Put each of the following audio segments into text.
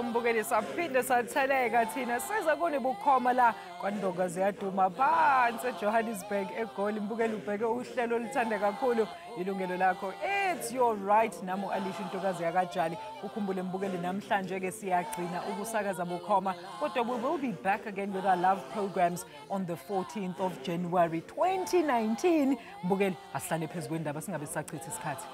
Mbukeli saphinde satheleka thina siza kunebukhoma la kwaNdongozi yaduma phansi eJohannesburg eGoli. Mbukeli ubheke uhlelo olithanda kakhulu Yilungelo Lakho. It's your right. Namo Alisha Ntokazi yakajali. Ukhumbule Mbukeli namhlanje ke siyagcina ukusakaza bukhoma. Kodwa we will be back again with our love programs on the 14th of January 2019. Mbukeli asihlale phezu kwendaba singabe sisachitha isikhathi.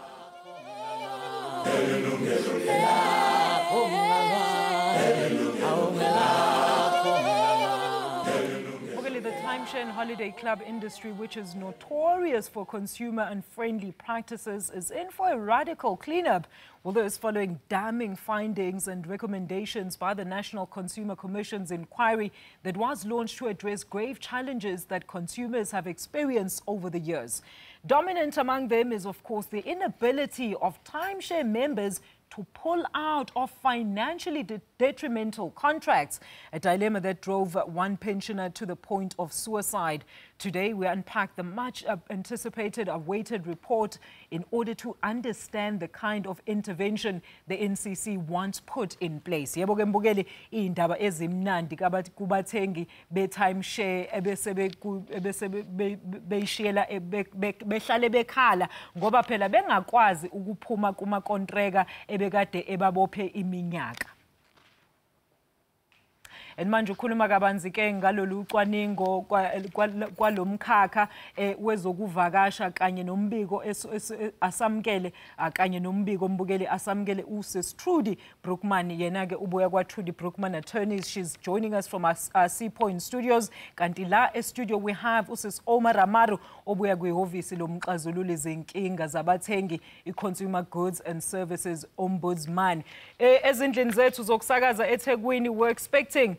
The timeshare and holiday club industry, which is notorious for consumer unfriendly practices, is in for a radical cleanup. Although it's following damning findings and recommendations by the National Consumer Commission's inquiry that was launched to address grave challenges that consumers have experienced over the years. Dominant among them is, of course, the inability of timeshare members to pull out of financially detrimental contracts, a dilemma that drove one pensioner to the point of suicide. Today, we unpack the much-anticipated, awaited report in order to understand the kind of intervention the NCC wants put in place. Yebo ke Mbukeli indaba ezimnandi kubathengi be-timeshare ebese beyishiyela behlale bekhala ngoba phela bengakwazi ukuphuma kuma-kontreka ebekade ebabophe iminyaka. And manje ukhuluma kabanzi ke ngalolu cwaningo kwalomkhakha wezokuvakasha kanye nombiko asamkele kanye nombiko Mbukeli asamkele uSis Trudy Brookman yena ke ubuya kwa Trudy Brookman Attorneys. She's joining us from our Seapoint Studios. Kanti la studio we have uSis Omar Amaru obuya kwihhovisi lomxazululi zenkinga zabathengi iConsumer Goods and Services Ombudsman. Ezindlini zethu zokusakaza eThekwini we're expecting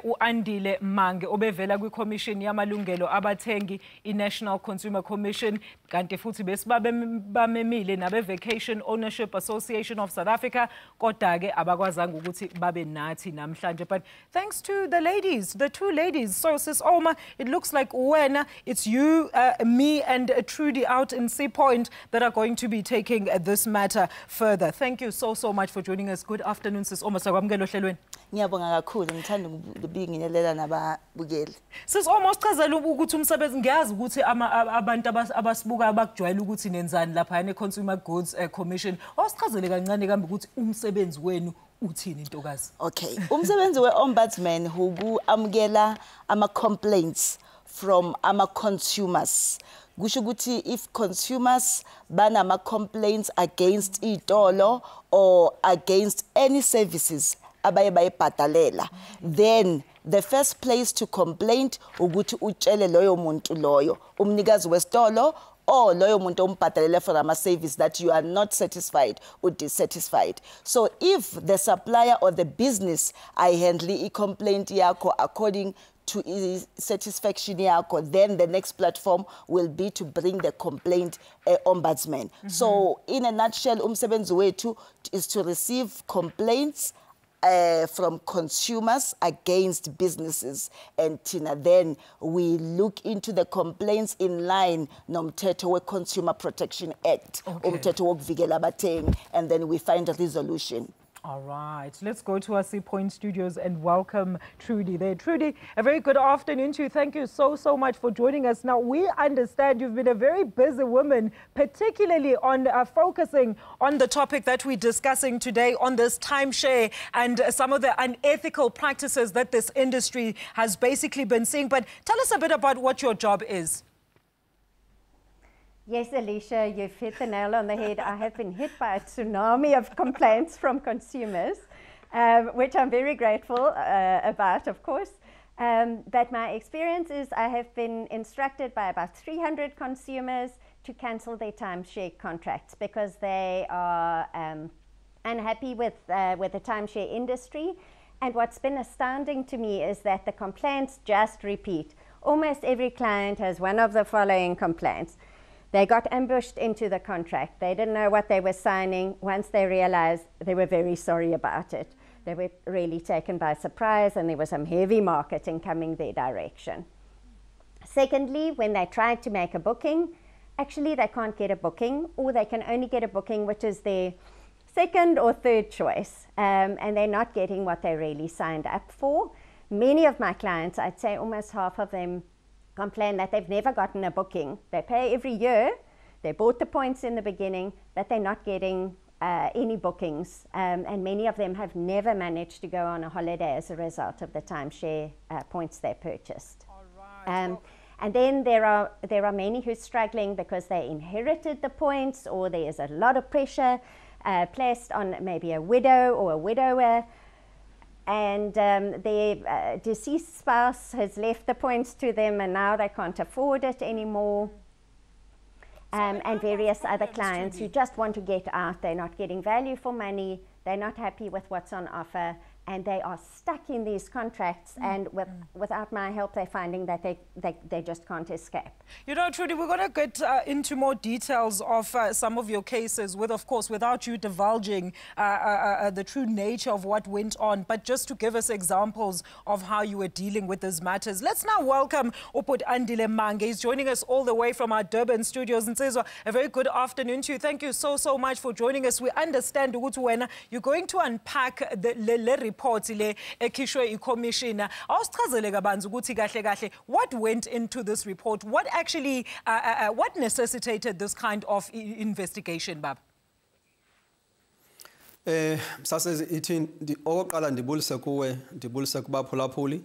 uAndile Mange obevela kwiCommission yamalungelo abathengi iNational Consumer Commission kanti futhi besibabemile nabe Vacation Ownership Association of South Africa kodwa ke abakwazanga ukuthi babe nathi namhlanje. But thanks to the ladies, the two ladies. So Sis Oma, it looks like when it's you, me and Trudy out in Seapoint that are going to be taking this matter further. Thank you so much for joining us. Good afternoon Sis Oma. Sakwamukela ohlelweni. Ngiyabonga kakhulu ngithanda ukubingelela nababukeli. Sis almost chazela ukuthi umsebenzi ngiyazi ukuthi abantu abasibuka abakujwayela ukuthi nenzani lapha neConsumer Goods Commission. Awusichazele kancane kambe ukuthi umsebenzi wenu uthini Ntokazi? Okay. Umsebenzi weombudsman uamukela ama-complaints from ama-consumers. Kusho ukuthi if consumers banama-complaints against itolo or against any services abaye bayibhadalela, then the first place to complain ukuthi utshele loyo muntu loyo umnikazi wesitolo or loyo muntu ombhadalele for ama service that you are not satisfied or dissatisfied. So if the supplier or the business handle complaint yakho according to satisfaction yakho, then the next platform will be to bring the complaint ombudsman. So in a nutshell, umsebenzi wethu is to receive complaints from consumers against businesses, and then we look into the complaints in line nomthetho we-Consumer Protection Act, umthetho wokuvikela abathengi, and then we find a resolution. All right, let's go to our Seapoint Studios and welcome Trudy there. Trudy, a very good afternoon to you. Thank you so much for joining us. Now, we understand you've been a very busy woman, particularly on focusing on the topic that we're discussing today on this timeshare and some of the unethical practices that this industry has basically been seeing. But tell us a bit about what your job is. Yes, Alicia, you've hit the nail on the head. I have been hit by a tsunami of complaints from consumers, which I'm very grateful about, of course. But my experience is I have been instructed by about 300 consumers to cancel their timeshare contracts because they are unhappy with the timeshare industry. And what's been astounding to me is that the complaints just repeat. Almost every client has one of the following complaints. They got ambushed into the contract. They didn't know what they were signing. Once they realized, they were very sorry about it. They were really taken by surprise, and there was some heavy marketing coming their direction. Secondly, when they tried to make a booking, actually they can't get a booking, or they can only get a booking which is their second or third choice, and they're not getting what they really signed up for. Many of my clients, I'd say almost half of them, complain that they've never gotten a booking. They pay every year, they bought the points in the beginning, but they're not getting any bookings, and many of them have never managed to go on a holiday as a result of the timeshare points they purchased. All right. And then there are many who are struggling because they inherited the points, or there is a lot of pressure placed on maybe a widow or a widower, and their deceased spouse has left the points to them and now they can't afford it anymore. And various other clients who just want to get out, they're not getting value for money, they're not happy with what's on offer, and they are stuck in these contracts, and without my help they're finding that they just can't escape. You know, Trudy, we're going to get into more details of some of your cases, of course, without you divulging the true nature of what went on, but just to give us examples of how you were dealing with these matters. Let's now welcome Uput Andile Mange. He's joining us all the way from our Durban studios. And says, a very good afternoon to you. Thank you so much for joining us. We understand, Ugutu, you're going to unpack the report le ekhishwe iCommissioner. Awusichazele kabanzi ukuthi kahle kahle what went into this report, what actually what necessitated this kind of investigation, Bab? Sase ithi okoqala ndibulise kubaphulaphuli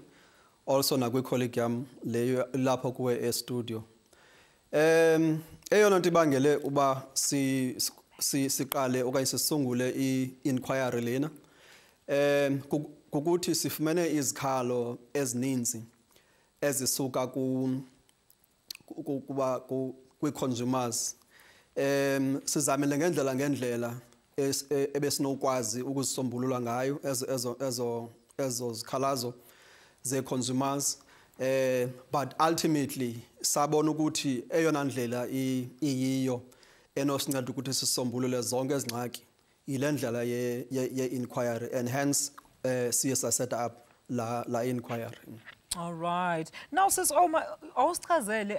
also nakwi-colleague yam leyo lapho kuwe e-studio. Eyona nto ibangele uba siqale okanye sisungule i-inquiry lena kukuthi sifumene izikhalo ezininzi ezisuka kwi-consumers. Sizamile ngendlela ebesinokwazi ukuzisombulula ngayo ezo zikhalazo ze-consumers, but ultimately sabona ukuthi eyona ndlela iyiyo enosinceda ukuthi sisombulule zonke ezingxaki ile ndlela ye-inquiry, and hence siye set up la inquiry. All right. Now, Sis Oma,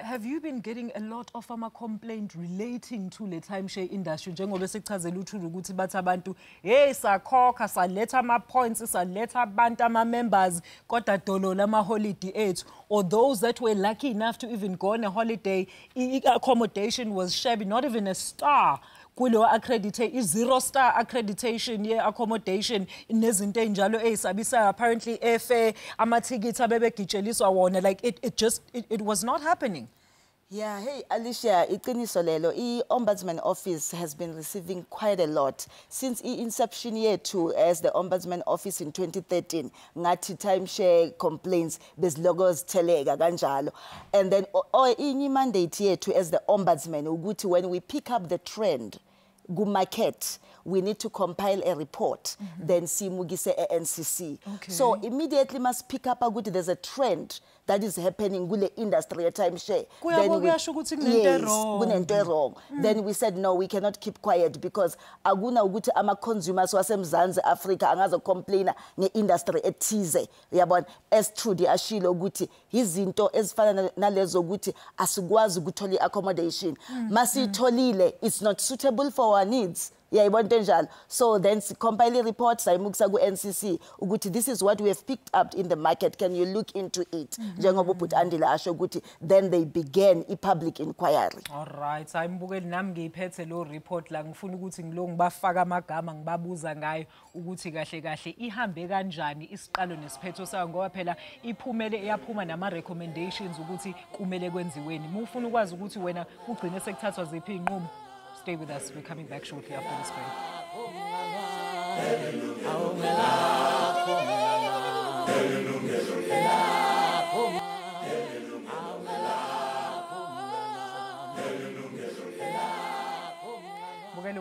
have you been getting a lot of complaint relating to the timeshare industry? Njengoba sikuchazela uthulu ukuthi bathi abantu hey sakhokha saletha ama-points saletha abantu ama-members kodwa dolola ama-holiday ethu, or those that were lucky enough to even go on a holiday, accommodation was shabby, not even a star. Kulo accreditation, 0-star accreditation, accommodation nezinto enjalo SABC apparently airfare ama-tickets abebegitsheliswa wona, like it was not happening. Yeah, hey Alicia, iqiniso lelo, i-Ombudsman Office has been receiving quite a lot since inception year too, as the Ombudsman Office in 2013, ngathi timeshare complaints bezilogos telega kanjalo. And then ini mandate yethu as the Ombudsman ukuthi when we pick up the trend market, we need to compile a report, then simugise NCC. Okay. So immediately must pick up a good, there's a trend that is happening in the industry at timeshare. Then we said, no, we cannot keep quiet because aguna uguti ama consumers wasemzansi Africa angazo complainer nge industry etize. Yabon as Trudy ashilo guti izinto ezifana nalezo guti asigwazi ukuthola accommodation. Masitholile, it's not suitable for our needs. Yeah, so then compile reports sayimukisa ku NCC ukuthi this is what we have picked up in the market, can you look into it? Njengoba uPut Andile asho ukuthi then they began a public inquiry. All right, sayibukeli nami ngiyiphethe lo report la, ngifuna ukuthi ngilo ngibafaka amagama ngibabuza ngayo ukuthi kahle kahle ihambe kanjani isiqalo nesiphetho sayo, ngoba phela iphumele iyaphuma nama recommendations ukuthi kumele kwenziweni. Mufuna ukwazi ukuthi wena ugcine sekuthathwa ziphi inqumo. Stay with us. We're coming back shortly after this break.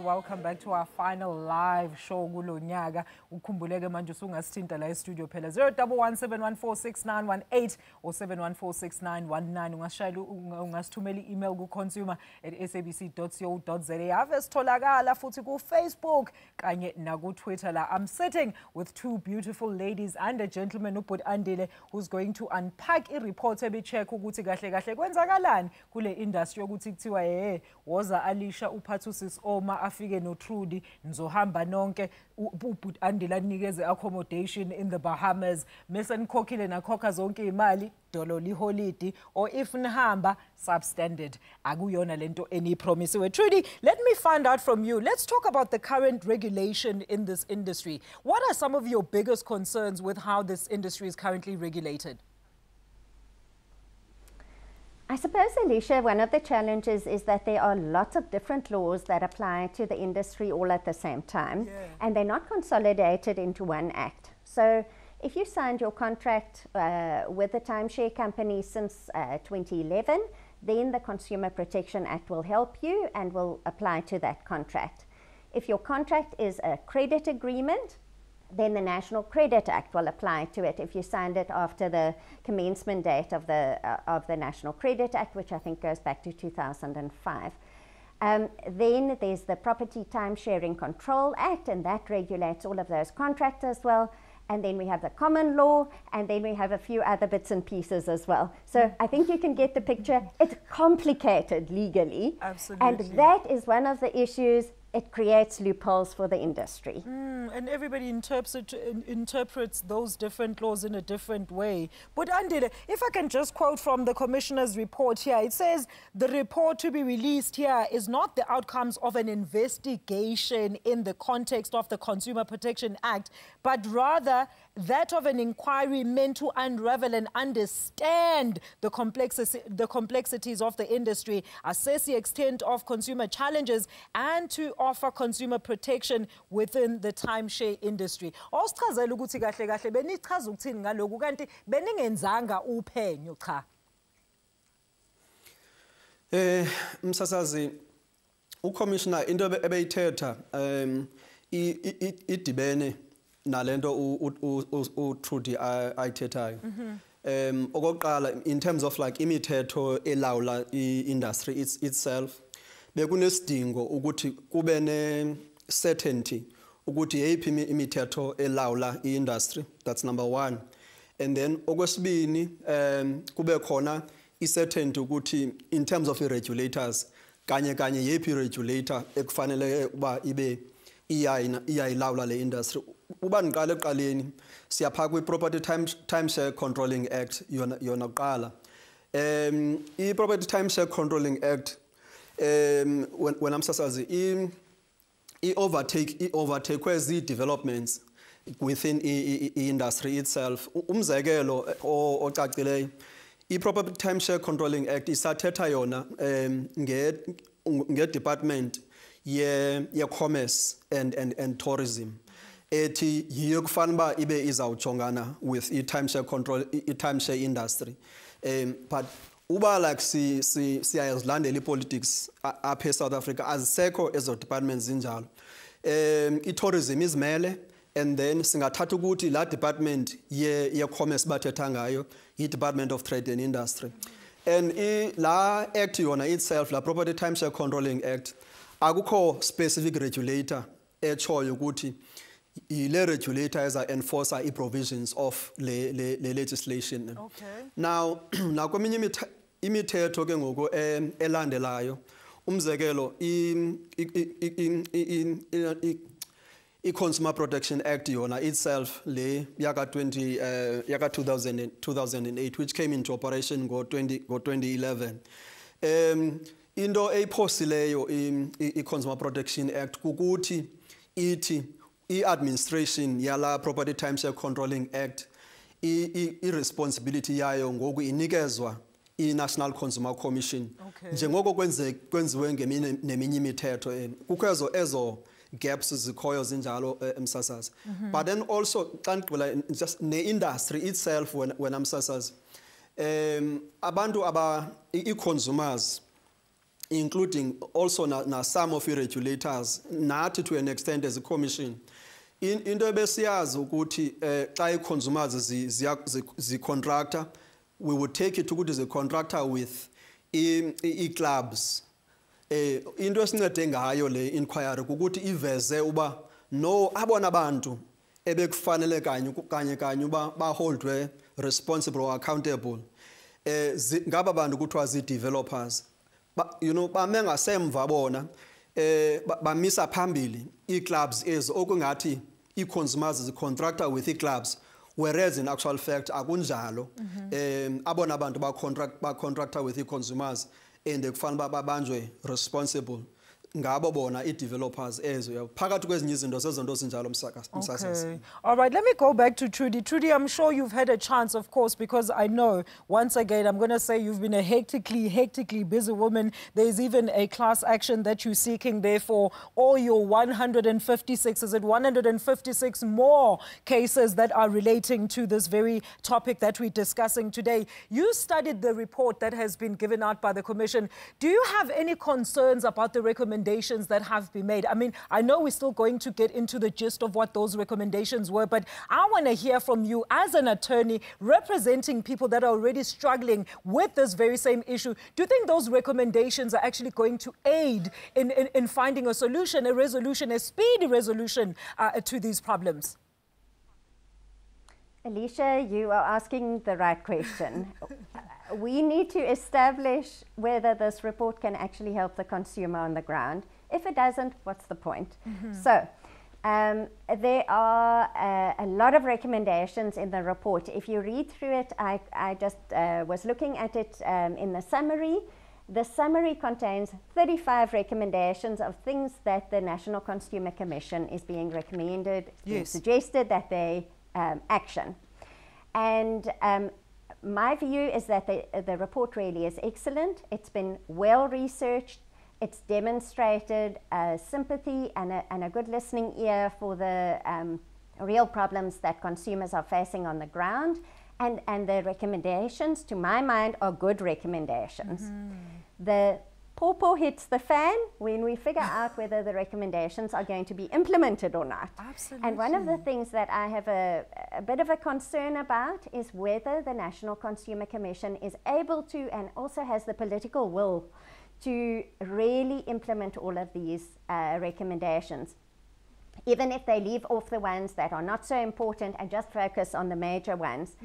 Welcome back to our final live show kulo nyaka. Ukhumbuleke manje usungasithinta la e-studio phela 0117146918 or 71469119. Ungasithumela i-email ku consumer@sabc.co.za. Ave sitholakala futhi ku Facebook kanye na ku Twitter la. I'm sitting with two beautiful ladies and a gentleman, uPut Andile, who's going to unpack i-report ebicheck ukuthi kahle kahle kwenzakalani kule industry ukuthi kuthiwa woza Alicia uphathu Sis Oma afike no Trudy nizohamba nonke ubhuti Andile anikeze accommodation in the Bahamas mase nikhokhile nakhokha zonke imali dolo liholidi or if nihamba substandard akuyona lento enipromisiwe. Trudy, let me find out from you. Let's talk about the current regulation in this industry. What are some of your biggest concerns with how this industry is currently regulated? I suppose, Alicia, one of the challenges is that there are lots of different laws that apply to the industry all at the same time, and they're not consolidated into one act. So if you signed your contract with the timeshare company since 2011, then the Consumer Protection Act will help you and will apply to that contract. If your contract is a credit agreement, then the National Credit Act will apply to it if you signed it after the commencement date of the National Credit Act, which I think goes back to 2005. Then there's the Property Time Sharing Control Act, and that regulates all of those contracts as well. And then we have the common law, and then we have a few other bits and pieces as well. So I think you can get the picture. It's complicated legally. Absolutely. And that is one of the issues. It creates loopholes for the industry. And everybody interprets those different laws in a different way. But Andile, if I can just quote from the Commissioner's report here, it says the report to be released here is not the outcomes of an investigation in the context of the Consumer Protection Act, but rather that of an inquiry meant to unravel and understand the complexities of the industry, assess the extent of consumer challenges, and to offer consumer protection within the timeshare industry. Osichazela ukuthi kahle kahle benichaza ukuthini ngaloku kanti beningenzanga uphenyo cha. Msasazi uCommissioner into ebeyithetha idibene nalento uTrudy ayithethayo. Okokuqala in terms of like imithetho elawula industry itself bekunesidingo ukuthi kube ne certainty ukuthi yeyiphi imithetho elawula industry. That's number one. And then okwesibini kube khona certainty ukuthi in terms of the regulators kanye yeyiphi regulator ekufanele uba ibe iyayilawula le industry. Uba niqala eqaleni siyapha kwi-Property Timeshare Controlling Act yona kuqala. I-Property Timeshare Controlling Act when amsasazi i-overtake zi-developments within i-industry itself. Umzekelo ocacileyo i-Property Timeshare Controlling Act isathetha yona nge-department ye-commerce and tourism ethi yiyo kufanele ibe izawujongana with i-timeshare control i-timeshare industry. But uba like siyazilandela i-politics apha eSouth Africa azisekho ezo departments zinjalo. I-tourism izimele, and then singathatha ukuthi la department ye-commerce bathetha ngayo i-Department of Trade and Industry. And la act yona itself, la Property Timeshare Controlling Act, akukho specific regulator echoyo ukuthi ile regulator eza enforcer i-provisions of le legislation. Okay. Now kweminye imithetho ke ngoku elandelayo umzekelo i-Consumer Protection Act yona itself le yaka 2008 which came into operation go 2011. Into eyiphosileyo i-Consumer Protection Act kukuthi ithi i-administration yala Property Timeshare Controlling Act i-responsibility yayo ngoku inikezwa i-National Consumer Commission. Njengoko kwenziwe neminye imithetho kukho ezo gaps zikhoyo zinjalo emsasazi. But then also xa ndigqibela just ne-industry itself when amsasazi abantu i-consumers including also na some of the regulators nathi to an extent as a commission into ebesiyazi ukuthi xa i-consumers zi-contractor we would take it ukuthi zi-contractor with i-clubs. Into esincede ngayo le inquiry ukuthi iveze uba no abona abantu ebekufanele kanye uba baholdwe responsible or accountable ngaba bantu kuthiwa zi-developers. You know, bamengasemva bona bamisa phambili i-clubs ezo okungathi i-consumers zicontractor with i-clubs, whereas in actual fact akunjalo. Abona abantu ba-contractor with i-consumers and kufanele babanjwe responsible ngabo bona i-developers ezo phakathi kwezinye izinto zezonto ezinjalo Msakazi. Okay. All right, let me go back to Trudy. Trudy, I'm sure you've had a chance, of course, because I know, once again, I'm going to say you've been a hectically busy woman. There's even a class action that you're seeking there for all your 156, is it 156 more cases that are relating to this very topic that we're discussing today. You studied the report that has been given out by the Commission. Do you have any concerns about the recommendations that have been made? I mean, I know we're still going to get into the gist of what those recommendations were, but I want to hear from you as an attorney representing people that are already struggling with this very same issue. Do you think those recommendations are actually going to aid in finding a solution, a resolution, a speedy resolution to these problems? Alicia, you are asking the right question. We need to establish whether this report can actually help the consumer on the ground. If it doesn't, what's the point? So, there are a lot of recommendations in the report. If you read through it, I just was looking at it in the summary. The summary contains 35 recommendations of things that the National Consumer Commission is being recommended, suggested that they action. And my view is that the report really is excellent. It's been well researched. It's demonstrated sympathy and a good listening ear for the real problems that consumers are facing on the ground. And the recommendations, to my mind, are good recommendations. The pawpaw hits the fan when we figure out whether the recommendations are going to be implemented or not. Absolutely. And one of the things that I have a bit of a concern about is whether the National Consumer Commission is able to and also has the political will to really implement all of these recommendations. Even if they leave off the ones that are not so important and just focus on the major ones.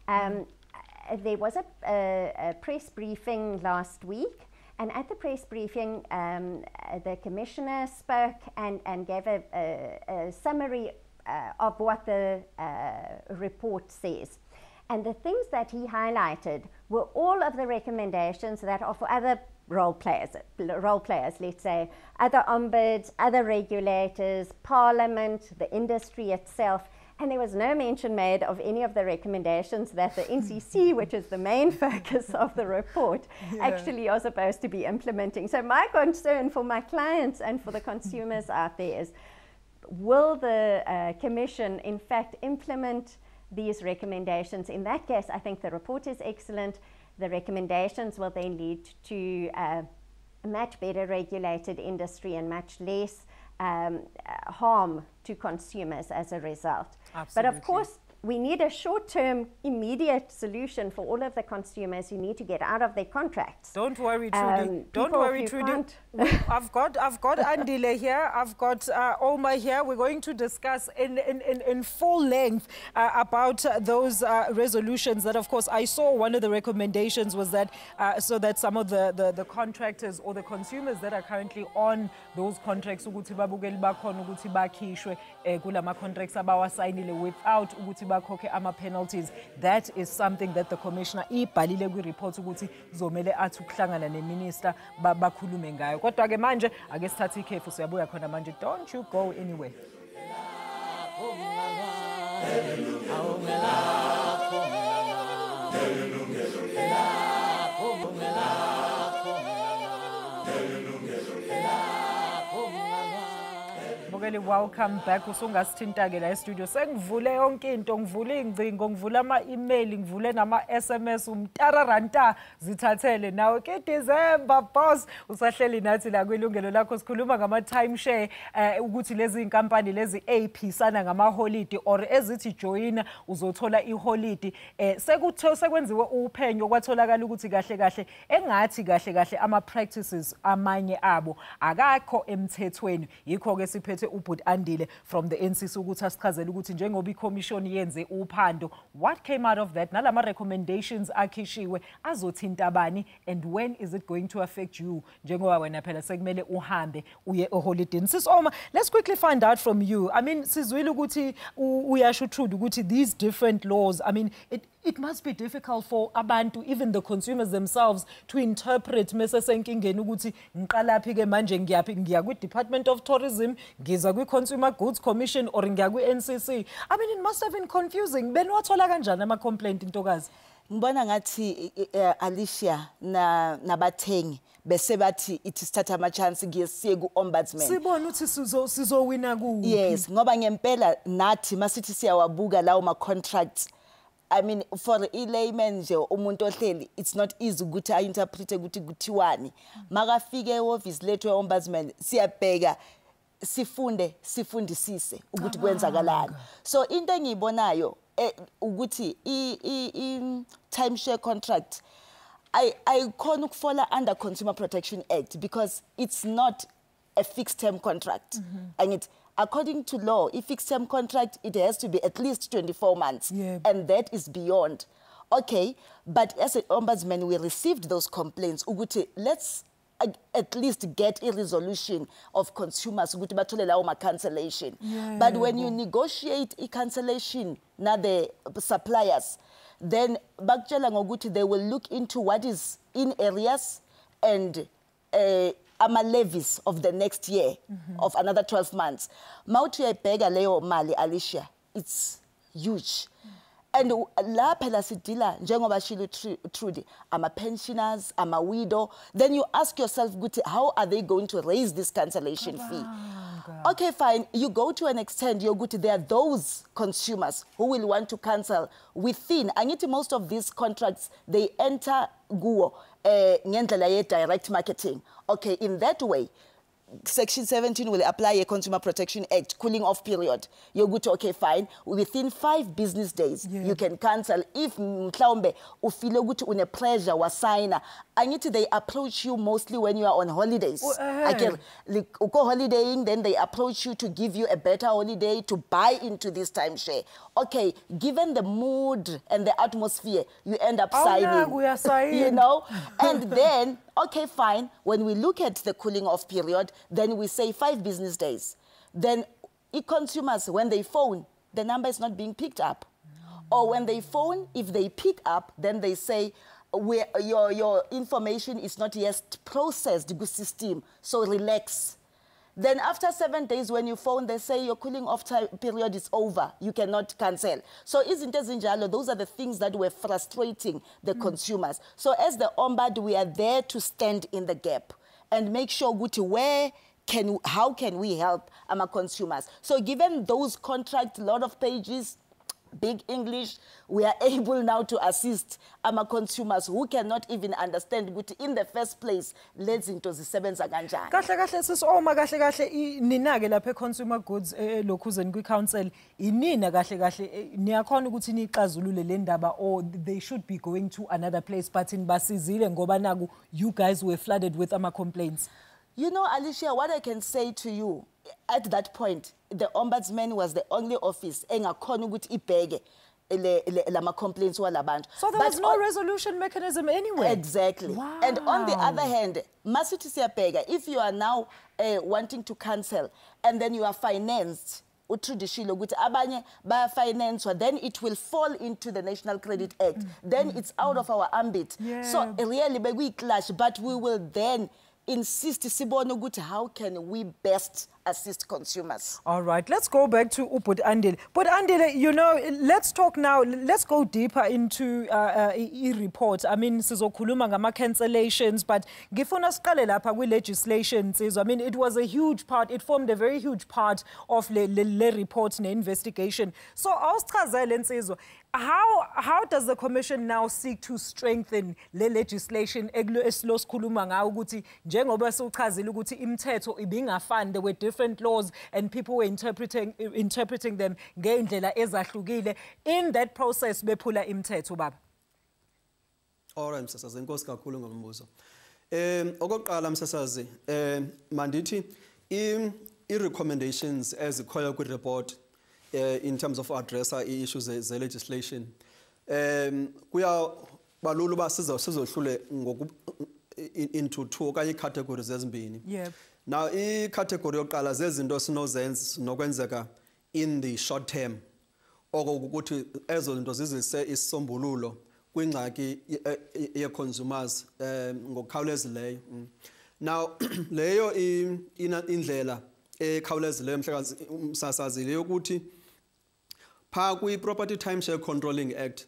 There was a press briefing last week. And at the press briefing, the commissioner spoke and gave a summary of what the report says. And the things that he highlighted were all of the recommendations that are for other role players, let's say, other ombuds, other regulators, Parliament, the industry itself. And there was no mention made of any of the recommendations that the NCC, which is the main focus of the report, actually are supposed to be implementing. So my concern for my clients and for the consumers out there is, will the Commission in fact implement these recommendations? In that case, I think the report is excellent. The recommendations will then lead to a much better regulated industry and much less harm to consumers as a result. Absolutely. But of course, we need a short-term, immediate solution for all of the consumers who need to get out of their contracts. Don't worry, Trudy. Don't worry, Trudy. I've got Andile here. I've got Oma here. We're going to discuss in full length about those resolutions. That, of course, I saw one of the recommendations was that so that some of the contractors or the consumers that are currently on those contracts ukuthi babukeli bakhona ukuthi bakhishwe kulama contracts abawasayinile without ukuthi bakhokhe ama penalties. That is something that the commissioner ibhalile kwi report ukuthi zomele athi ukuhlangana neminister bakhulume ngayo. Kodwa ke manje ake sithathe ikhefu siyabuya khona manje. Don't you go anywhere. Welcome back. Usungasithinta ke la e-studio. Sengivule yonke into, ngivule ingcingo, ngivule ama-email, ngivule nama-SMS, umtararanta zithathele nawe ke December boss. Usahleli nathi la kwilungelo lakho sikhuluma ngama timeshare ukuthi lezi inkampani lezi eyiphisana ngama-holiday or ezithi join uzothola i-holiday. Sekwenziwe uphenyo kwatholakala ukuthi kahle engathi kahle ama practices amanye abo akakho emthethweni. Yikho ke siphethe ubhuti Andile from the NCC ukuthi asichazele ukuthi njengoba iCommission yenze uphando, what came out of that, nalama recommendations akhishiwe azothinta abani, and when is it going to affect you njengoba wena phela sekumele uhambe uye eholidini. Sis Oma, let's quickly find out from you. I mean, sizwile ukuthi uyasho truth ukuthi these different laws, I mean, it must be difficult for abantu, even the consumers themselves, to interpret mase senkingeni ukuthi ngiqalaphi ke manje ngiyaphi, ngiya kwi-Department of Tourism, ngiza kwi-Consumer Goods Commission or ngiya kwi-NCC. I mean, it must have been confusing. Benwathola kanjani ama-complaint Ntokazi? Ngibona ngathi Alicia nabathengi bese bathi ithi sithatha ama chance ngiyesiye ku-ombudsman. Sibona uthi sizowina kuphi? Yes, ngoba ngempela nathi masithi siyawabuka lawo ma-contracts. I mean, for a layman nje umuntu ohleli, it's not easy ukuthi interpret ukuthi kuthiwani. Makafike e-office lethu e-ombudsman siyabheka sifundisise ukuthi kwenzakalani. So into engiyibonayo ukuthi timeshare contract I khona ukufola under Consumer Protection Act because it's not a fixed term contract. And according to law, a fixed term contract, it has to be at least 24 months. Yeah. And that is beyond. Okay, but as an ombudsman, we received those complaints. Uguti, let's at least get a resolution of consumers. Uguti bathole lawo ma cancellation. Yeah. But when you negotiate a cancellation, now the suppliers, then bakutshela ngokuthi they will look into what is in areas and ama levies of the next year of another 12 months. Mawuthi uyayibheka leyo mali Alicia, it's huge. And la phela sidila njengoba shilo Trudy, ama pensioners, ama widow, then you ask yourself ukuthi how are they going to raise this cancellation fee? Okay, fine, you go to an extent, you're good. There are those consumers who will want to cancel within. Angithi most of these contracts, they enter guo ngendlela ye direct marketing. Okay, in that way, Section 17 will apply a Consumer Protection Act cooling off period. You're good to, okay, fine. Within 5 business days, you can cancel. If mhlawumbe ufile ukuthi une pressure wasigna, angithi they approach you mostly when you are on holidays. Again, uko holidaying, then they approach you to give you a better holiday to buy into this timeshare. Okay, given the mood and the atmosphere, you end up signing. You know, and then okay, fine. When we look at the cooling off period, then we say 5 business days. Then e-consumers, when they phone, the number is not being picked up. Or when they phone, if they pick up, then they say, your information is not yet processed, good system, so relax. Then after 7 days, when you phone, they say your cooling off period is over. You cannot cancel. So izinto ezinjalo, those are the things that were frustrating the consumers. So as the Ombud, we are there to stand in the gap and make sure how can we help our consumers. So given those contracts, a lot of pages, big English, we are able now to assist our consumers who cannot even understand ukuthi in the first place lezi zinto zisebenza kanjani. Kahle sis Oma, kahle ninake lapha Consumer Goods lokhuzeni kwi-council, inina kahle niyakhona ukuthi nixazulule le ndaba, or they should be going to another place, but basizile ngoba naku you guys were flooded with ama complaints. You know, Alicia, what I can say to you, at that point, the ombudsman was the only office engakhona ukuthi ibheke lama complaints walabantu. So there was no resolution mechanism anyway. Exactly. Wow. And on the other hand, masithi siyabheka, if you are now wanting to cancel and then you are financed, utrudishilo ukuthi abanye baya financed, then it will fall into the National Credit Act. Then it's out of our ambit. Yeah. So really we clash, but we will then insist sibone ukuthi how can we best assist consumers. All right, let's go back to Ubhuti Andile. But Andile, you know, let's talk now, let's go deeper into report. I mean, sizokhuluma ngama cancellations, but ngifuna siqale lapha kwi legislation. I mean, it was a huge part, it formed a very huge part of le report ne investigation. So awusichazele Nsizwa, how does the commission now seek to strengthen le legislation esilosikhuluma ngayo ukuthi njengoba sichazile ukuthi imithetho ibingafani, there were different laws and people were interpreting them ngendlela ezahlukile. In that process bephula imithetho baba. Alright msasazi, inkosi kakhulu ngombuzo. Okokuqala msasazi, mandithi i-recommendations ezikhoyo kwi-report in terms of addressa i-issues ze-legislation kuya balula uba sizohlule into two okanye ii-categories ezimbini. Yep. Now i-category yokuqala zezinto sinozenza nokwenzeka in the short term oko ukuthi ezo zinto zizise isisombululo kwingxaki ye-consumers ngokukhawulezileyo. Now leyo indlela ekhawulezileyo mhlekazi umsasazi yokuthi pha kwi-Property Timeshare Controlling Act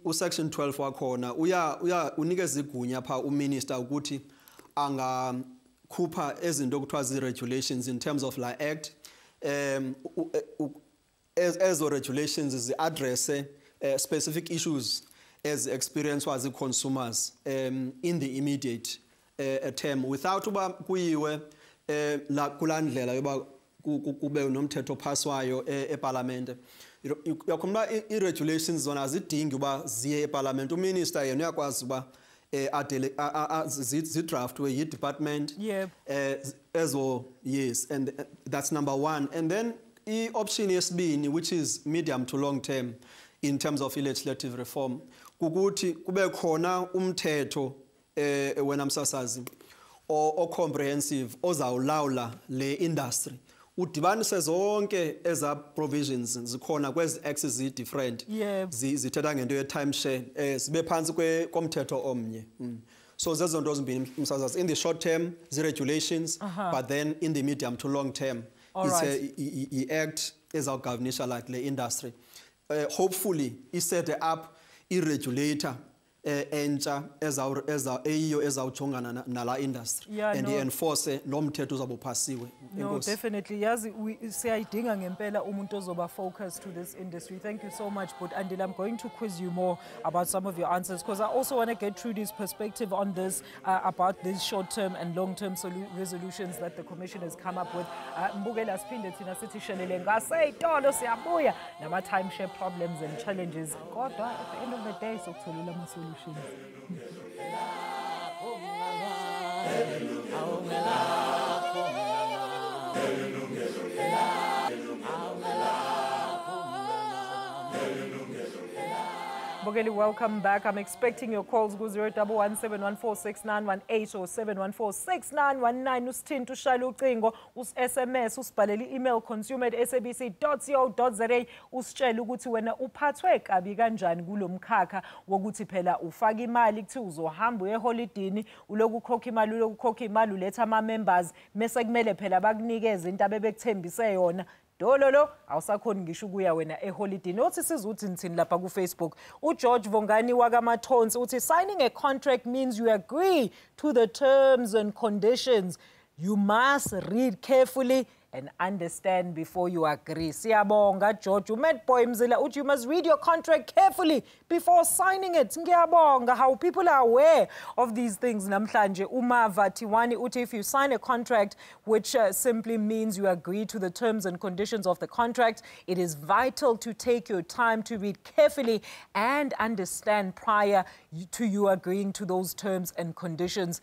usection 12 wakhona unikeza igunya pha uminister ukuthi angakhupha ezinto okuthiwa zi-regulations in terms of la act ezo regulations zi-addresse specific issues as experienced by the consumers in the immediate term without uba kuyiwe kulandlela yoba kube nomthetho phaswayo eParliament. Yakhombula i-regulations zona azidingi uba ziye eParliament. Uminister yena uyakwazi uba zi-draftwe yi-department ezo yes, and that's number one. And then i-option yesibini, which is medium to long term in terms of legislative reform, kukuthi kube khona umthetho wena msasazi o comprehensive ozawulawula le industry udibanise zonke eza provisions zikhona kwezi acts different zithetha ngento ye timeshare sibe phansi komthetho omnye. So zezo nto zimbini msasazi, in the short term the regulations, but then in the medium to long term it's a act ezawugovernisha like le industry. Hopefully iset up i-regulator entsha eyiyo ezawujongana nala industry and enforce lo mthetho uzabe uphasiwe. No, definitely. Yazi siyayidinga ngempela umuntu ozoba focused to this industry. Thank you so much, but Andile, I'm going to quiz you more about some of your answers because I also want to get Trudy's perspective on this about these short-term and long-term resolutions that the Commission has come up with. Mbukela siphinde thina sithi shelele ngaseyitolo siyabuya nama timeshare problems and challenges. Kodwa at the end of the day sokutholela ama solutions. Bogeli, welcome back. I'm expecting your calls. Go 011-714-6918 or 714-6919. Usithinta ushayela ucingo, us-SMS, usibhalele i-email consumer@sabc.co.za. Usitshela ukuthi wena uphathwe kabi kanjani kulo mkhakha wokuthi phela ufaka imali kuthi uzohamba eholidini uloku ukhokha imali uletha ama-members mase kumele phela bakunikeze into abebekuthembise yona. Dololo awusakhona ngisho ukuya wena eholidini. Othi sizuthi nithini lapha ku Facebook. uGeorge Vongani wakamathonsi uthi signing a contract means you agree to the terms and conditions. You must read carefully and understand before you agree. Siyabonga George. Boy Mzila uthi you must read your contract carefully before signing it. Ngiyabonga how people are aware of these things namhlanje. Umava Tiwani uthi if you sign a contract which simply means you agree to the terms and conditions of the contract, it is vital to take your time to read carefully and understand prior to you agreeing to those terms and conditions.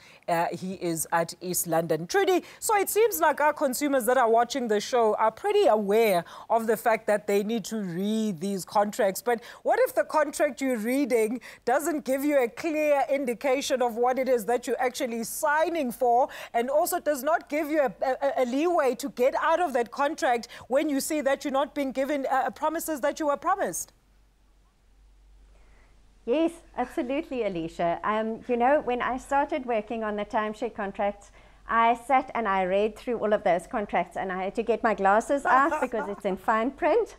He is at East London. Trudy, so it seems like our consumers that are watching the show are pretty aware of the fact that they need to read these contracts. But what if the contract you're reading doesn't give you a clear indication of what it is that you're actually signing for, and also does not give you a leeway to get out of that contract when you see that you're not being given promises that you were promised? Yes, absolutely, Alicia. You know, when I started working on the timeshare contracts, I sat and I read through all of those contracts, and I had to get my glasses out because it's in fine print.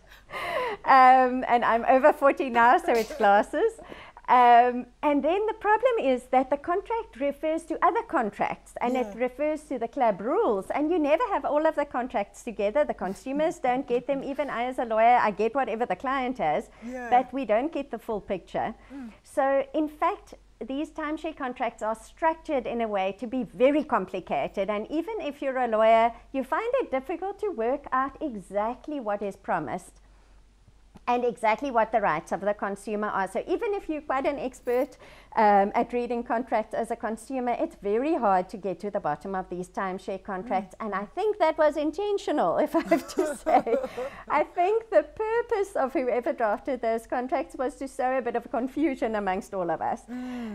And I'm over 40 now, so it's glasses. And then the problem is that the contract refers to other contracts, and it refers to the club rules, and you never have all of the contracts together. The consumers don't get them. Even I as a lawyer, I get whatever the client has, but we don't get the full picture. So in fact, these timeshare contracts are structured in a way to be very complicated, and even if you're a lawyer, you find it difficult to work out exactly what is promised. and exactly what the rights of the consumer are. So even if you're quite an expert at reading contracts as a consumer, it's very hard to get to the bottom of these timeshare contracts. And I think that was intentional, if I have to say. I think the purpose of whoever drafted those contracts was to sow a bit of confusion amongst all of us,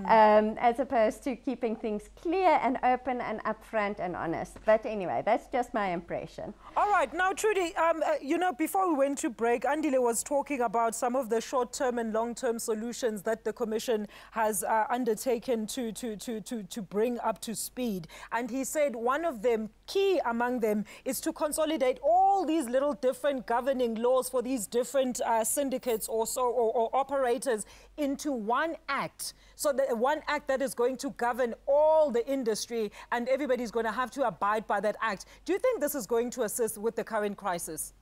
as opposed to keeping things clear and open and upfront and honest. But anyway, that's just my impression. All right. Now, Trudy, you know, before we went to break, Andile was talking about some of the short-term and long-term solutions that the Commission has undertaken to bring up to speed. And he said one of them, key among them, is to consolidate all these little different governing laws for these different syndicates or operators into one act. So one act that is going to govern all the industry, and everybody's going to have to abide by that act. Do you think this is going to assist with the current crisis?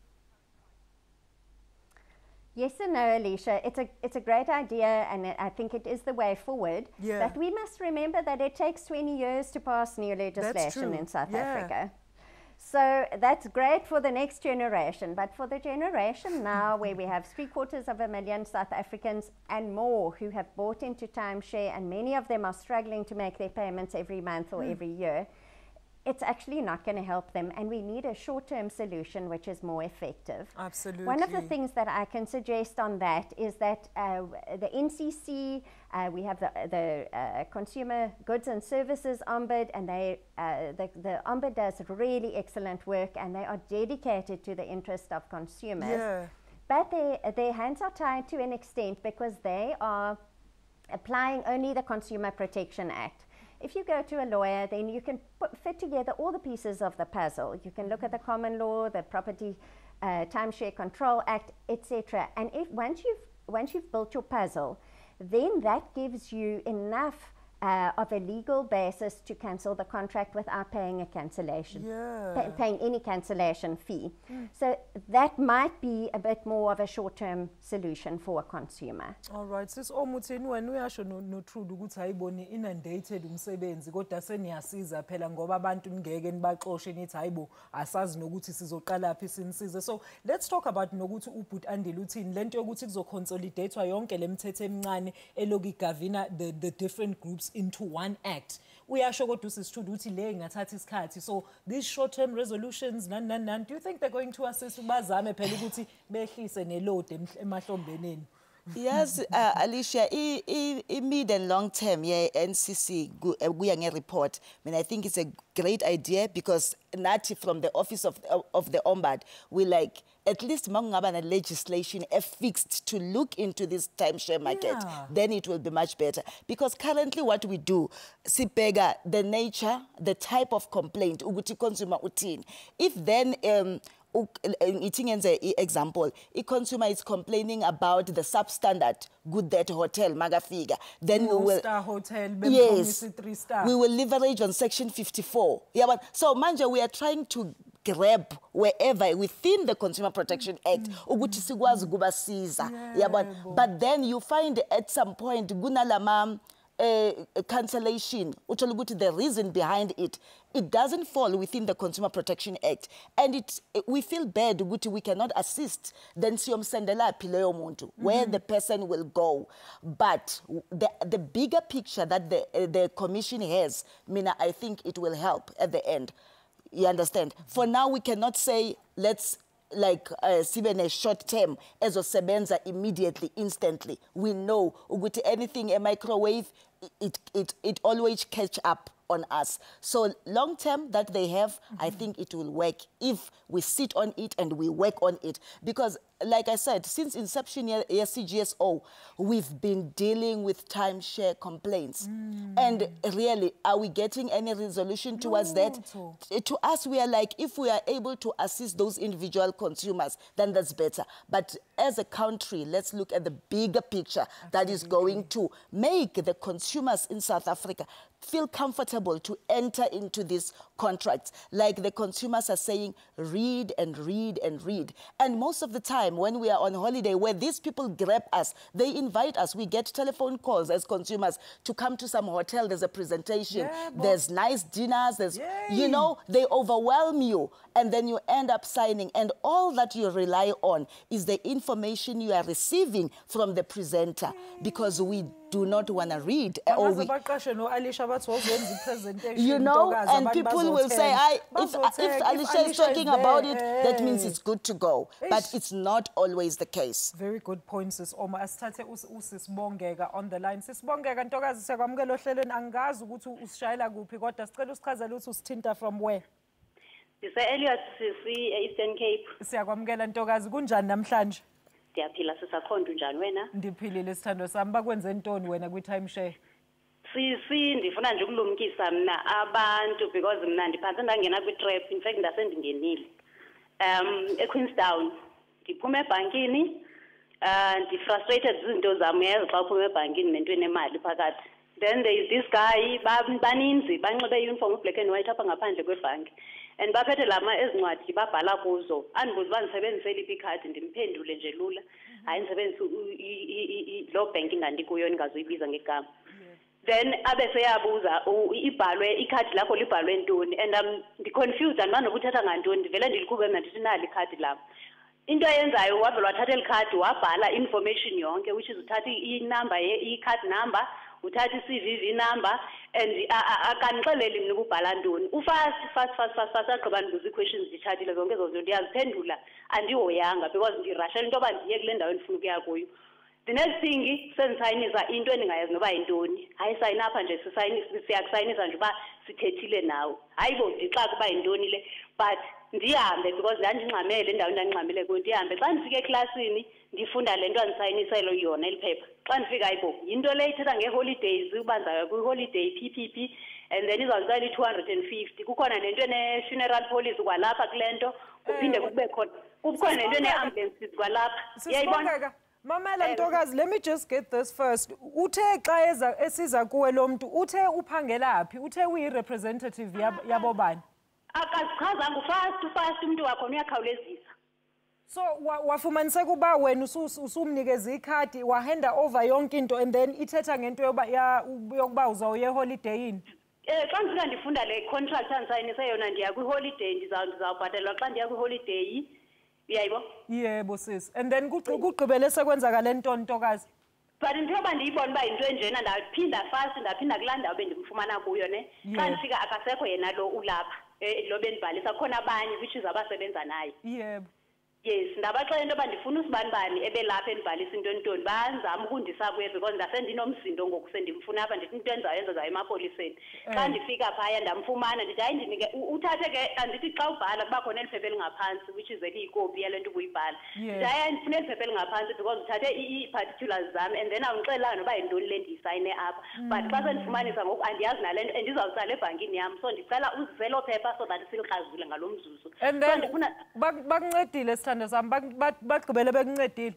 Yes and no, Alicia. It's a great idea, and I think it is the way forward. Yeah. But we must remember that it takes 20 years to pass new legislation in South Africa. So that's great for the next generation, but for the generation now, where we have 750,000 South Africans and more who have bought into timeshare, and many of them are struggling to make their payments every month or every year, it's actually not going to help them, and we need a short-term solution which is more effective. Absolutely. One of the things that I can suggest on that is that the NCC, we have the Consumer Goods and Services Ombud, and the Ombud does really excellent work, and they are dedicated to the interest of consumers. Yeah. But their hands are tied to an extent because they are applying only the Consumer Protection Act. If you go to a lawyer, then you can fit together all the pieces of the puzzle. You can look at the common law, the Property Timeshare Control Act, etc. And once you've built your puzzle, then that gives you enough of a legal basis to cancel the contract without paying a cancellation, paying any cancellation fee. So that might be a bit more of a short-term solution for a consumer. All right. Sis Omutheni wena uyasho no Trude ukuthi hayiboni inundated umsebenzi kodwa seniyasiza phela ngoba abantu ngeke nibaxoshe nithi hayibo asazi nokuthi sizoqala phi sinisize. So let's talk about nokuthi ubhuti Andile uthini lento yokuthi kuzoconsolidatewa yonke lemithetho emincane eloku igavina the different groups into one act. Uyasho kodwa usisithuda uthi le ingathatha isikhathi. So these short-term resolutions do you think they're going to assist bazame phela ukuthi behlise neload emahlombeneni? Yes, Alicia, mid and long term, yeah, NCC, we are report. I mean, I think it's a great idea because Nati from the office of the Ombud, we like at least mangabana legislation fixed to look into this timeshare market. Then it will be much better. Because currently what we do, sipega the nature, the type of complaint, uguti consumer utin. If then example, a consumer is complaining about the substandard good that hotel magafiga, then we will hotel, yes, 3 star. We will leverage on section 54. Yeah, but so manje we are trying to grab wherever within the Consumer Protection Act ukuthi sikwazi kubasiza. Yeah, but then you find at some point gunalama cancellation, the reason behind it, it doesn't fall within the Consumer Protection Act. And we feel bad, we cannot assist, then where the person will go. But the bigger picture that the Commission has, Mina, I think it will help at the end. You understand? For now, we cannot say, let's like even a short term as sebenza immediately, instantly. We know with anything a microwave, it always catch up on us. So long term that they have, I think it will work if we sit on it and we work on it. Because like I said, since inception here CGSO, we've been dealing with timeshare complaints. And really, are we getting any resolution towards that? To us, we are like, if we are able to assist those individual consumers, then that's better. But as a country, let's look at the bigger picture that is going to make the consumers in South Africa feel comfortable to enter into these contracts. Like the consumers are saying, read and read and read. And most of the time, time when we are on holiday where these people grab us, they invite us, we get telephone calls as consumers to come to some hotel, there's a presentation, there's nice dinners, there's, you know, they overwhelm you and then you end up signing, and all that you rely on is the information you are receiving from the presenter, because we do not want to read. Or we, you know, and people will say, if Alicia is talking about it, that means it's good to go. But it's not always the case. Very good points, Sis Oma. Asithathe uSisibongeka on the line. Sisibongeka Ntokazi, siyakwamukela ohlelweni, angazi ukuthi usishayela kuphi kodwa sicela usichazele ukuthi usithinta from where. Elliot sisi Eastern Cape. Siyakwamukela Ntokazi, kunjani namhlanje? Ndiyaphila sisakhonda njani wena? Ndiphilile sithando sami, bakwenze ntoni wena kwi-timeshare? Sisi ndifuna nje ukulumkisa mna abantu because mna ndiphanse ndangena kwi-trap, in fact ndasengingenile. eQueenstown ndiphume ebhankini, ndi-frustrated zizinto zam yazi xa uphuma ebhankini nento enemali phakathi. Then there is this guy, baninzi banxibe i-uniform black and white apha ngaphandle kwebhanki, and baphethe lama ezincwadi babhala kuzo. Andibuza uba ndisebenzise liphi ikhadi, ndimphendule nje lula, hayi ndisebenzise loo bhenki ngandikuyo ndingazoyibiza ngegama. Then abe seyabuza ibhalwe ikhadi lakho libhalwe ntoni, and ndi-confused andibanokuthi uthetha ngantoni, ndivele ndilikhube mna ndithi nali ikhadi lam. Into ayenzayo wavele wathatha eli khadi wabhala information yonke, which is uthatha i-number i-card number, uthatha i-CVV number, and akanixeleli mina ukubhala ntoni. Fast agqiba ndibuza ii-questions nditshatile zonke ezo zinto ndiyaziphendula, andihoyanga because ndirashela into yoba ndiye kule ndawo endifuna ukuya kuyo. The next thing sendisayinisa into endingayazi noba yintoni. Hayi sayina apha nje siyakusayinisa nje uba sithethile nawe. Hayi bo ndixaka uba yintoni le, but ndihambe because ndandingxamele endaweni ndandingxamele kuyo, ndihambe xa ndifika eklasini ndifunda le nto andisayiniselwe yona eliphepha. Xa ndifika hayibo yinto le ithetha ngee-holidays uba ndizaya kwi-holiday PPP, and then izawutsala i-250. Kukhona nento ene-funeral policy kwalapha kule nto, kuphinde kube kukhona nento ene-ambulances kwalapha. Yayibona Mamela Ntokazi, let me just get this first. Uthe xa esiza kuwe lo muntu, uthe uphangela phi? Uthe uyi-representative yabo bani? Akazichazanga fast umuntu wakho uyakhawulezisa. So wafumaniseka uba wena usumnikeza ikhadi, wahanda over yonke into, and then ithetha ngento yokuba uzawuye eholideyini? Xa ndifika ndifunda le contract andisayinise yona ndiya kwi-holiday, ndizawubhatalwa xa ndiya kwi-holiday. Yebo. Yebo sis. And then kugqibele sekwenzakala ntoni Ntokazi? But njengoba ndiyibona uba yinto enjena ndaphinda fast ndaphinda kulaa ndawo bendimfumana kuyo ne. Xa ndifika akasekho yena lo ulapha lo bendibhalisa, khona abanye which is abasebenza naye. Yebo. Yes, ndabaxela into yoba ndifuna usibanibani ebelapha endibhalisa into ntoni, banzama ukundisa kuye because ndasendinomsindo ngoku sendimfuna apha, ndithi into enzayenza zayo emapoliseni. Xa ndifika phaya ndamfumana ndithi hayi ndinike uthathe ke, andithi xa ubhala kuba khona eliphepha elingaphansi which is eliyikopi yale nto ubuyibhala. Ndithi hayi ndifuna eliphepha elingaphansi because uthathe ii-particulars zam and then awundixelanga noba yintoni le ndiyisayine apha. But xa sendifumanisa ngoku andiyazi nale nto and ndizawutsala ebhankini yam, so ndicela uzise loo phepha so that silikrazule ngalo mzuzu. And then bakuncedile sithando sami, bagqibele bekuncedile?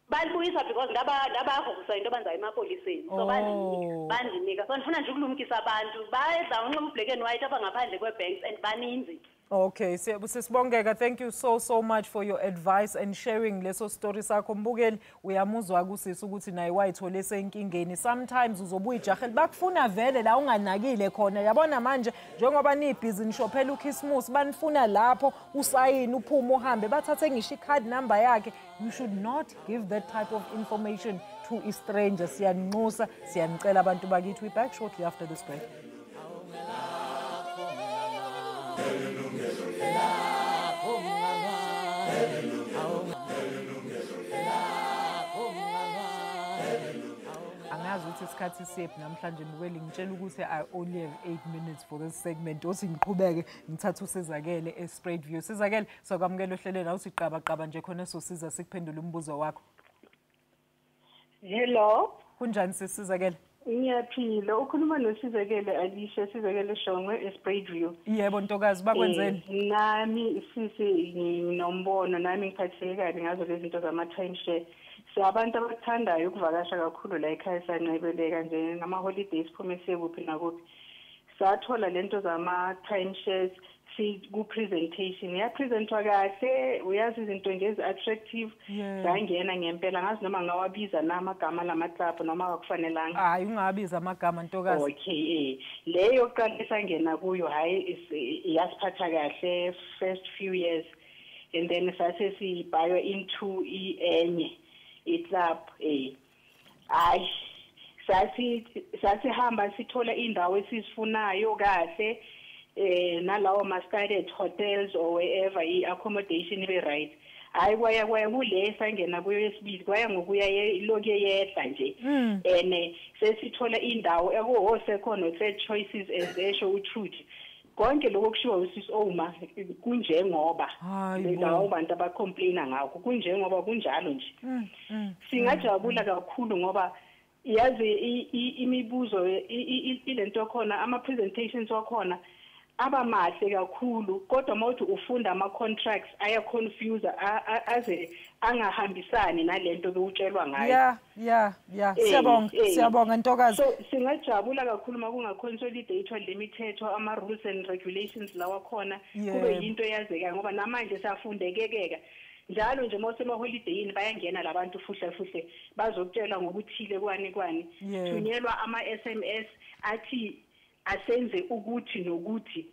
Balibuyisa because ndabagrogrisa into abanzayo emapoliseni, so bandinika. So ndifuna nje ukulumkisa abantu badla unxiba ublack and white apha ngaphandle kwe-banks and baninzi. Okay, Sisibongeka, thank you so much for your advice and sharing leso story sakho. Mbukeli uyamuzwa kusisi ukuthi naye wayithole senkingeni. Sometimes uzobuya ijaheli bakufuna vele la unganakile khona. Yabona manje njengoba nibhizi nishophela uKhisimusi banifuna lapho usayini uphume uhambe bathathe ngisho i-card number yakhe. You should not give that type of information to a stranger. Siyanxusa, siyanicela abantu bakithi. We back shortly after this break. Angazi ukuthi isikhathi siphi namhlanje Mbukeli, ngitshela ukuthi I only have 8 minutes for this segment. Othi ngiqhubeke ngithatha usizakele e-Spread View. Sizakele sokwamukela ohlelweni awusiqaba nje khona sosiza sikuphendula umbuzo wakho. Hello. Kunjani sisizakele? Ngiyaphila. Ukhuluma noSizakele Alicia, Sizakele Shongwe e-Spread View. Yebo Ntokazi, bakwenzeni? Nami sisi nginombono, nami ngiphatheke kabi ngazo lezi zinto zama-timeshare. Siyabantu abakuthandayo ukuvakasha kakhulu la ekhaya siyancebeleka nje ngama-holidays siphume sekuphi nakuphi. Sathola lento zama-timeshares ku-presentation yapresentwa kahle uyazi izinto nje ezi-attractive zangena ngempela ngazi noma ngawabiza namagama lamaklabhu noma akufanelanga hayi ungabiza amagama ntokazi okay leyo yokuqala esangena kuyo hayi iyasiphatha kahle first few years and then sase sibhaywa into enye iclub hayi sasihamba sithola indawo esisifunayo kahle nalawo ma-studded hotels or wherever i-accommodation ibe right hayi kwaya kule sangena kuyo yesibili kwaya ngokuya iloku yehla nje and sesithola indawo ekuwo-second or third choices as esho uTruth konke lokho kushiwo usisi Oma kunjengoba lawo bantu abacomplaina ngakho kunjengoba kunjalo nje singajabula kakhulu ngoba yazi imibuzo ilento khona ama-presentations wakhona abamahle kakhulu kodwa mawuthi ufunda ama-contracts aya-confuse aze angahambisani nalento bewutshelwa ngayo siyabonga ntokazi so singajabula kakhulu uma kunga-consolidatwa le mithetho ama-rules and regulations lawa khona kube yinto eyazekayo ngoba namanje siyafundekekeka njalo nje mawusemaholideyini bayangena labantu fuhle bazokutshelwa ngokuthile kwani thunyelwa ama-SMS athi asenze ukuthi nokuthi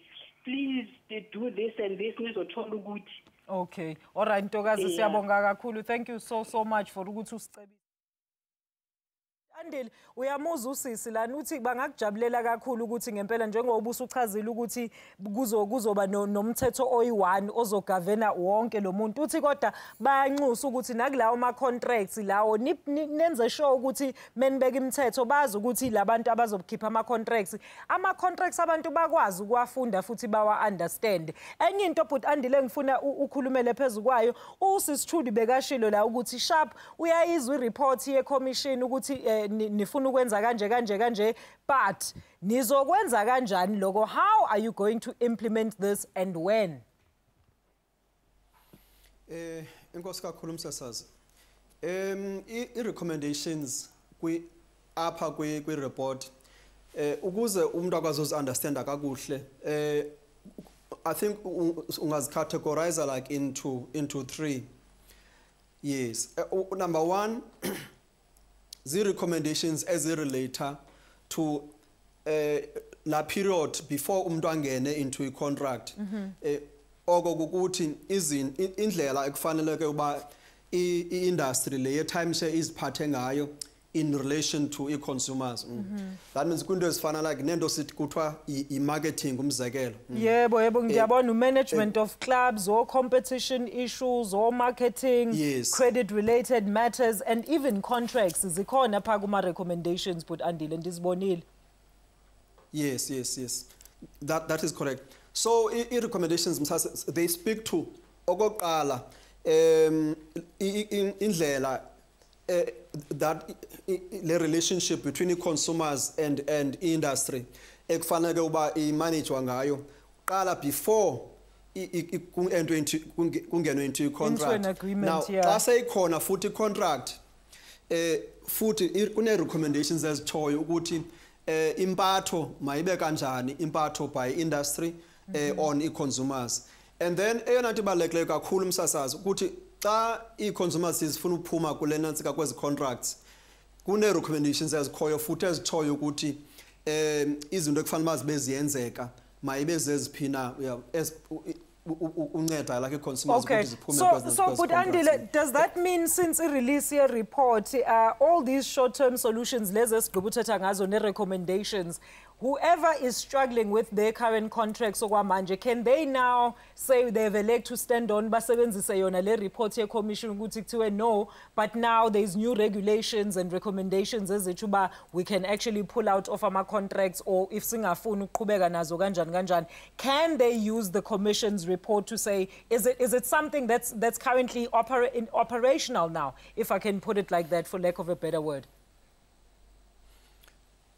please do this and this nizothola ukuthi okay all right ntokazi siyabonga kakhulu thank you so much for ukuthi usicebise Andile uyamuza usisi lana uthi bangakujabulela kakhulu ukuthi ngempela njengoba usuchazile ukuthi kuzoba nomthetho oyi1 ozogavena wonke lo muntu uthi kodwa bayanxusa ukuthi nakulawo ama contracts lawo nenze sure ukuthi menibeka imithetho bazi ukuthi labantu abazokhipha ama contracts abantu bakwazi ukuwafunda futhi bawa understand enye into but Andile ngifuna ukhulumele phezulu kwayo usisi Trudy bekashilo la ukuthi sharp uyayizwa ireport ye commission ukuthi nifuna ukwenza kanje but nizokwenza kanjani lokho how are you going to implement this and when inkosi kakhulu umsasazi i-recommendations apha kwi-report ukuze umuntu akwazi understand kakuhle I think ungazicategorize like into 3 yes number 1 the recommendations as a relator to la period before umuntu angene into a contract okukuthi indlela ekufaneleke uba i-industry le ye-timeshare iziphathe ngayo in relation to i-consumers that means kunto ezifana like nento sithi kuthiwa i-marketing umzekelo yebo ngiyabona management of clubs or competition issues or marketing credit related matters and even contracts zikhona pha kuma recommendations but Andile ndizibonile yes that is correct so i-recommendations they speak to okokuqala indlela that the relationship between the consumers and industry ekufanele uba imanage ngayo qala before kungenwe into contract now xa seyikhona futhi contract futhi kune recommendations ezithoyo ukuthi impatho mayibe kanjani impatho by industry on i-consumers and then eyona nto ibalulekile kakhulu umsasazi ukuthi xa i-consumers zifuna ukuphuma kule nantsika kwezi contracts kune recommendations ezikhoyo futhi ezithoyo ukuthi izinto ekufanele mazibe ziyenzeka mayibe zeziphina unceda like consumers okay so but Andile does that mean since I release a report all these short-term solutions lezi esigqibuthetha ngazo ne recommendations whoever is struggling with their current contracts okwamanje can they now say they've a leg to stand on basebenzise yona le report ye commission ukuthi kuthiwe no but now there's new regulations and recommendations ezithi we can actually pull out of ama contracts or if singafuni ukuqhubeka nazo kanjani can they use the commission's report to say is it something that's currently operational now if I can put it like that for lack of a better word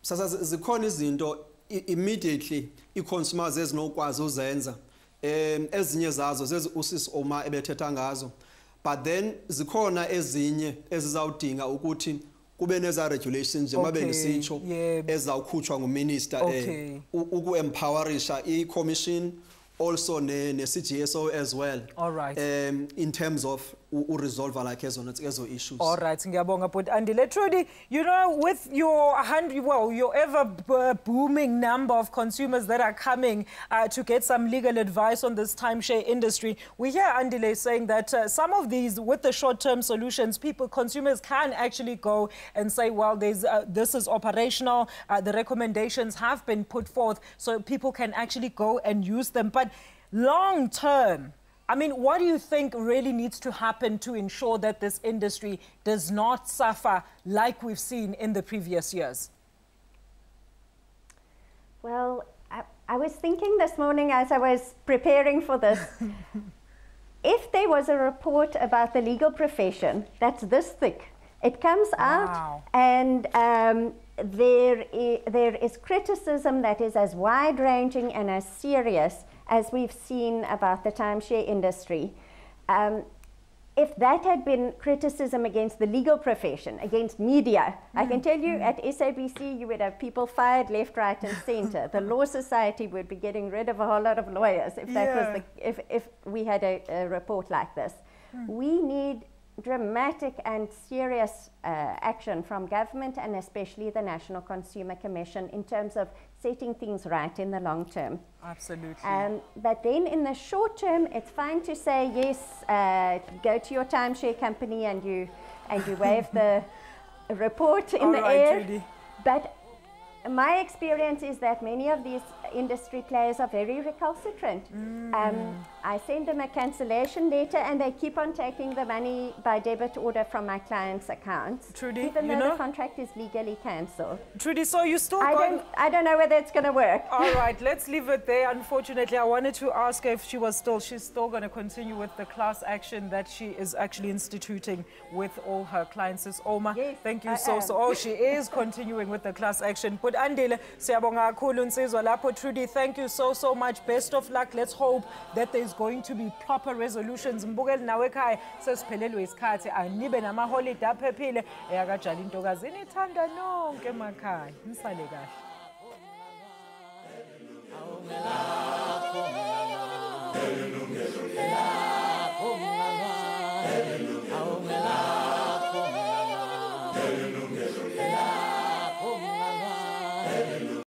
sasa zikhona izinto immediately i-consumers ezinokwazi uzenza ezinye zazo zezi usisi Oma ebethetha ngazo but then zikhona ezinye ezizawudinga ukuthi kube neza regulations njengoba bengisitsho ezawukhutshwa nguminister uku-empowerisha i-commission also ne-CGSO as well. All right. In terms of resolve like ezo issues. All right, ngiyabonga but Andile Trudy, you know, with your your ever booming number of consumers that are coming to get some legal advice on this timeshare industry, we hear Andile saying that some of these, with the short-term solutions, consumers can actually go and say, well, this is operational, the recommendations have been put forth, so people can actually go and use them. But long-term, I mean, what do you think really needs to happen to ensure that this industry does not suffer like we've seen in the previous years? Well, I was thinking this morning as I was preparing for this, if there was a report about the legal profession that's this thick, it comes out and there is criticism that is as wide-ranging and as serious as we've seen about the timeshare industry. If that had been criticism against the legal profession, against media, I can tell you at SABC you would have people fired left, right and center. The Law Society would be getting rid of a whole lot of lawyers if that was if we had a report like this. We need dramatic and serious action from government and especially the National Consumer Commission in terms of setting things right in the long term. Absolutely. But then in the short term, it's fine to say, yes, go to your timeshare company and you wave the report in the air. Judy. But my experience is that many of these industry players are very recalcitrant. I send them a cancellation letter and they keep on taking the money by debit order from my clients' accounts. Trudy, even though the contract is legally cancelled. Trudy, so you still I don't know whether it's going to work. All right, let's leave it there. Unfortunately, I wanted to ask her if she's still going to continue with the class action that she is actually instituting with all her clients. Oma, yes, thank you so. Oh, she is continuing with the class action. But Andile, siyabonga kakhulu nsizwa lapho. Trudy, thank you so much. Best of luck. Let's hope that there's going to be proper resolutions. Mbukeli nawe ekhaya sesiphelelwe isikhathi anibe namaholide aphephile eyakajala intokazi nithanda nonke emakhaya. Nisale kahle.